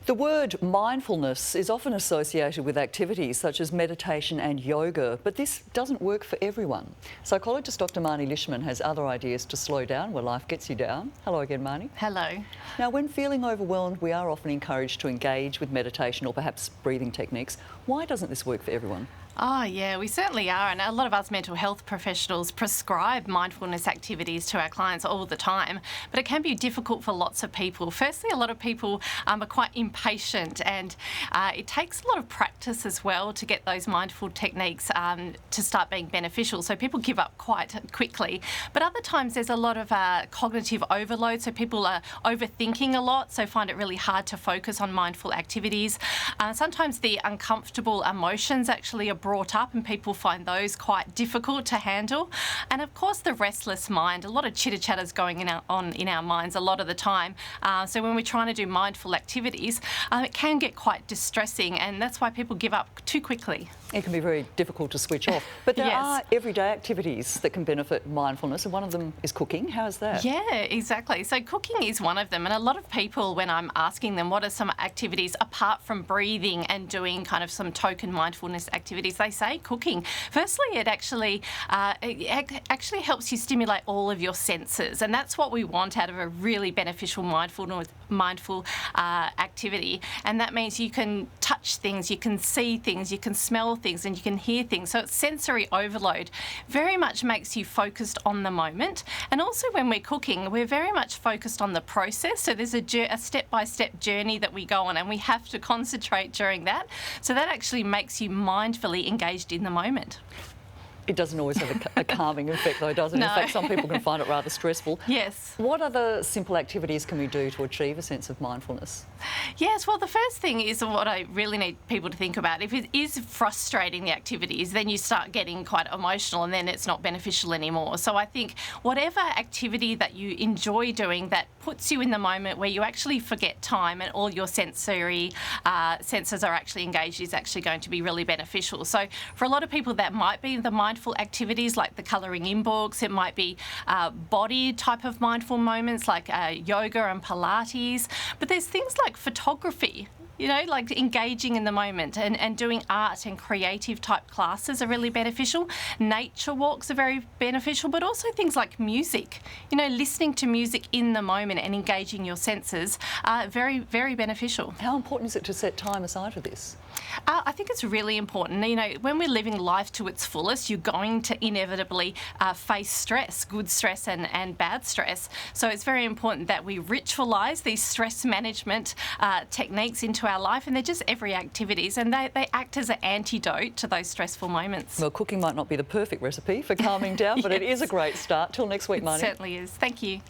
The word mindfulness is often associated with activities such as meditation and yoga, but this doesn't work for everyone. Psychologist Dr. Marnie Lishman has other ideas to slow down where life gets you down. Hello again, Marnie. Hello. Now, when feeling overwhelmed, we are often encouraged to engage with meditation or perhaps breathing techniques. Why doesn't this work for everyone? Oh, yeah, we certainly are. And a lot of us mental health professionals prescribe mindfulness activities to our clients all the time, but it can be difficult for lots of people. Firstly, a lot of people are quite impatient, and it takes a lot of practice as well to get those mindful techniques to start being beneficial. So people give up quite quickly. But other times there's a lot of cognitive overload, so people are overthinking a lot, so find it really hard to focus on mindful activities. Sometimes the uncomfortable emotions actually are brought up, and people find those quite difficult to handle. And of course, the restless mind, a lot of chitter-chatters going on in our minds a lot of the time. So when we're trying to do mindful activities, it can get quite distressing, and that's why people give up too quickly. It can be very difficult to switch off. But there Yes. are everyday activities that can benefit mindfulness, and one of them is cooking. How's that? Yeah, exactly. So cooking is one of them. And a lot of people, when I'm asking them what are some activities apart from breathing and doing kind of some token mindfulness activities, they say cooking. Firstly, it actually helps you stimulate all of your senses. And that's what we want out of a really beneficial mindful activity. And that means you can touch things, you can see things, you can smell things, and you can hear things. So it's sensory overload. Very much makes you focused on the moment. And also when we're cooking, we're very much focused on the process. So there's a step-by-step journey that we go on, and we have to concentrate during that. So that actually makes you mindfully engaged in the moment. It doesn't always have a calming effect, though, does it? No. In fact, some people can find it rather stressful. Yes. What other simple activities can we do to achieve a sense of mindfulness? Yes, well, the first thing is what I really need people to think about. If it is frustrating, the activities, then you start getting quite emotional, and then it's not beneficial anymore. So I think whatever activity that you enjoy doing that puts you in the moment where you actually forget time and all your sensory senses are actually engaged is actually going to be really beneficial. So for a lot of people, that might be the mindful activities like the colouring in books. It might be body type of mindful moments like yoga and pilates. But there's things like photography, you know, like engaging in the moment, and doing art and creative type classes are really beneficial. Nature walks are very beneficial, but also things like music, you know, listening to music in the moment and engaging your senses are very, very beneficial. How important is it to set time aside for this? I think it's really important. You know, when we're living life to its fullest, you're going to inevitably face stress, good stress and bad stress. So it's very important that we ritualise these stress management techniques into our life, and they're just every activities, and they act as an antidote to those stressful moments. Well, cooking might not be the perfect recipe for calming down, but it is a great start. Till next week, Marnie. It certainly is. Thank you.